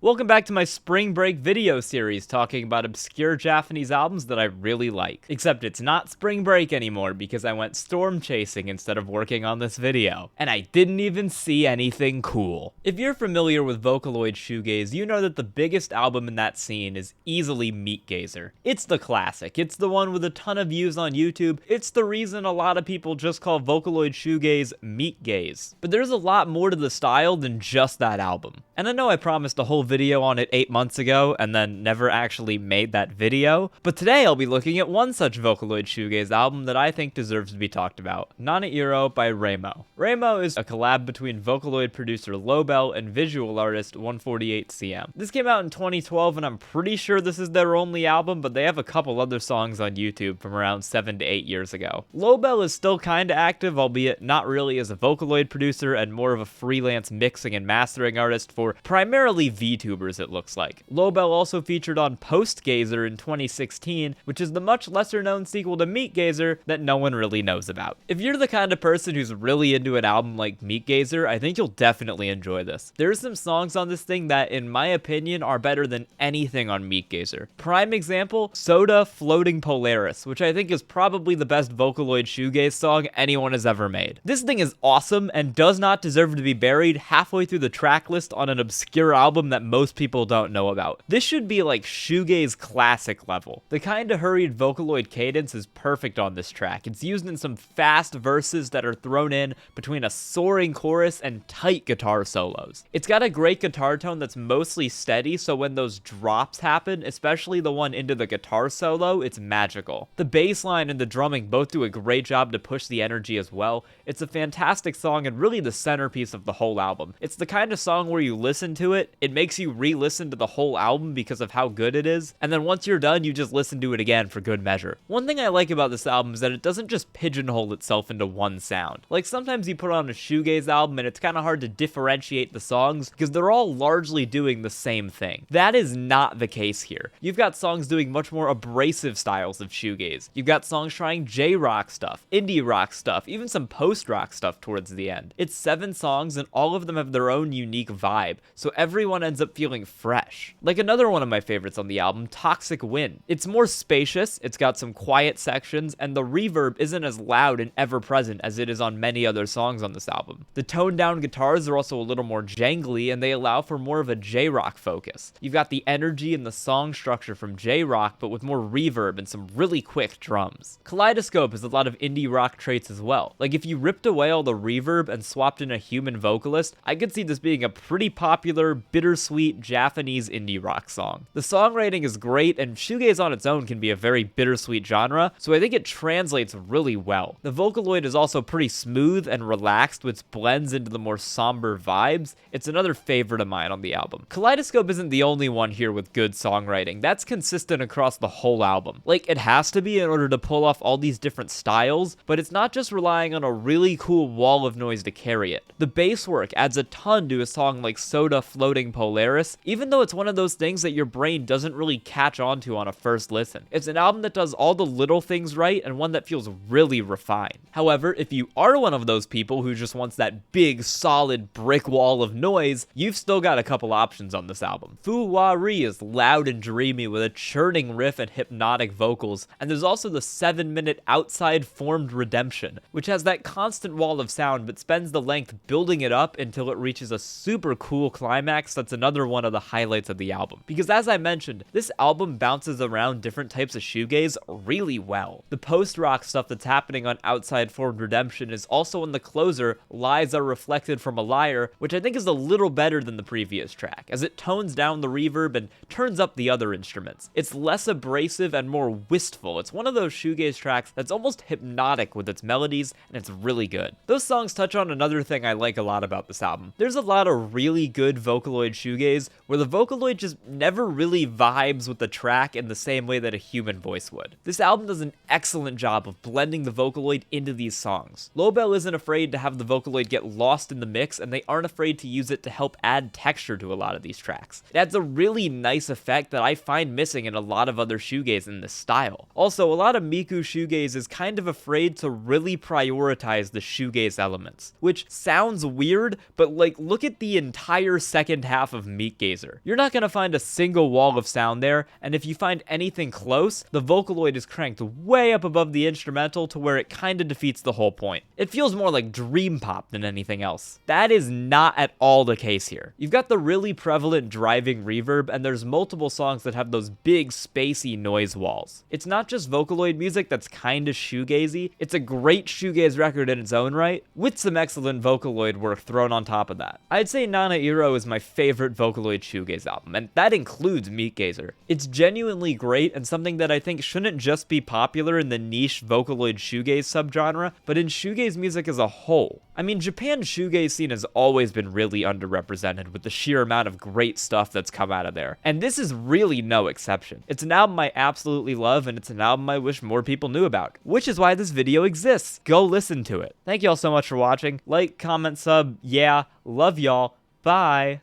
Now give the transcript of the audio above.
Welcome back to my spring break video series talking about obscure Japanese albums that I really like. Except it's not spring break anymore because I went storm chasing instead of working on this video. And I didn't even see anything cool. If you're familiar with Vocaloid Shoegaze, you know that the biggest album in that scene is easily mikgaze. It's the classic. It's the one with a ton of views on YouTube. It's the reason a lot of people just call Vocaloid Shoegaze mikgaze. But there's a lot more to the style than just that album. And I know I promised a whole video on it 8 months ago and then never actually made that video, but today I'll be looking at one such Vocaloid Shoegaze album that I think deserves to be talked about, Nanairo by Remo. Remo is a collab between Vocaloid producer Lobel and visual artist 148cm. This came out in 2012 and I'm pretty sure this is their only album, but they have a couple other songs on YouTube from around 7 to 8 years ago. Lobel is still kinda active, albeit not really as a Vocaloid producer and more of a freelance mixing and mastering artist for primarily VTubers, it looks like. Lobel also featured on Postgazer in 2016, which is the much lesser known sequel to Mikgazer that no one really knows about. If you're the kind of person who's really into an album like Mikgazer, I think you'll definitely enjoy this. There's some songs on this thing that, in my opinion, are better than anything on Mikgazer. Prime example, Soda Floating Polaris, which I think is probably the best Vocaloid Shoegaze song anyone has ever made. This thing is awesome and does not deserve to be buried halfway through the track list on an obscure album that most people don't know about. This should be like Shoegaze classic level. The kind of hurried Vocaloid cadence is perfect on this track. It's used in some fast verses that are thrown in between a soaring chorus and tight guitar solos. It's got a great guitar tone that's mostly steady, so when those drops happen, especially the one into the guitar solo, it's magical. The bass line and the drumming both do a great job to push the energy as well. It's a fantastic song and really the centerpiece of the whole album. It's the kind of song where you listen to it, it makes you re-listen to the whole album because of how good it is, and then once you're done, you just listen to it again for good measure. One thing I like about this album is that it doesn't just pigeonhole itself into one sound. Like sometimes you put on a shoegaze album and it's kind of hard to differentiate the songs because they're all largely doing the same thing. That is not the case here. You've got songs doing much more abrasive styles of shoegaze. You've got songs trying J-rock stuff, indie rock stuff, even some post-rock stuff towards the end. It's 7 songs and all of them have their own unique vibe, so everyone ends up feeling fresh. Like another one of my favorites on the album, Toxic Wind. It's more spacious, it's got some quiet sections, and the reverb isn't as loud and ever-present as it is on many other songs on this album. The toned-down guitars are also a little more jangly, and they allow for more of a J-rock focus. You've got the energy and the song structure from J-rock, but with more reverb and some really quick drums. Kaleidoscope has a lot of indie rock traits as well. Like if you ripped away all the reverb and swapped in a human vocalist, I could see this being a pretty popular, bittersweet Japanese indie rock song. The songwriting is great, and shoegaze on its own can be a very bittersweet genre, so I think it translates really well. The Vocaloid is also pretty smooth and relaxed, which blends into the more somber vibes. It's another favorite of mine on the album. Kaleidoscope isn't the only one here with good songwriting. That's consistent across the whole album. Like, it has to be in order to pull off all these different styles, but it's not just relying on a really cool wall of noise to carry it. The bass work adds a ton to a song like Soda Floating Polaris, even though it's one of those things that your brain doesn't really catch on to on a first listen. It's an album that does all the little things right and one that feels really refined. However, if you are one of those people who just wants that big, solid brick wall of noise, you've still got a couple options on this album. Fu Wa Ri is loud and dreamy with a churning riff and hypnotic vocals, and there's also the 7-minute Outsideformed Redemption, which has that constant wall of sound but spends the length building it up until it reaches a super cool climax that's another one of the highlights of the album. Because as I mentioned, this album bounces around different types of shoegaze really well. The post-rock stuff that's happening on Outsideformed Redemption is also in the closer, Lies Are Reflected from a Liar, which I think is a little better than the previous track, as it tones down the reverb and turns up the other instruments. It's less abrasive and more wistful. It's one of those shoegaze tracks that's almost hypnotic with its melodies, and it's really good. Those songs touch on another thing I like a lot about this album. There's a lot of really good Vocaloid shoegaze where the Vocaloid just never really vibes with the track in the same way that a human voice would. This album does an excellent job of blending the Vocaloid into these songs. Lobel isn't afraid to have the Vocaloid get lost in the mix, and they aren't afraid to use it to help add texture to a lot of these tracks. It adds a really nice effect that I find missing in a lot of other shoegaze in this style. Also, a lot of Miku shoegaze is kind of afraid to really prioritize the shoegaze elements, which sounds weird, but like look at the entire second half of mikgazer. You're not gonna find a single wall of sound there, and if you find anything close, the Vocaloid is cranked way up above the instrumental to where it kinda defeats the whole point. It feels more like dream pop than anything else. That is not at all the case here. You've got the really prevalent driving reverb, and there's multiple songs that have those big spacey noise walls. It's not just Vocaloid music that's kinda shoegazy, it's a great shoegaze record in its own right, with some excellent Vocaloid work thrown on top of that. I'd say Nanairo is my favorite Vocaloid shoegaze album, and that includes mikgazer. It's genuinely great and something that I think shouldn't just be popular in the niche Vocaloid shoegaze subgenre, but in shoegaze music as a whole. I mean, Japan's shoegaze scene has always been really underrepresented with the sheer amount of great stuff that's come out of there, and this is really no exception. It's an album I absolutely love, and it's an album I wish more people knew about, which is why this video exists. Go listen to it. Thank you all so much for watching. Like, comment, sub, yeah, love y'all, bye!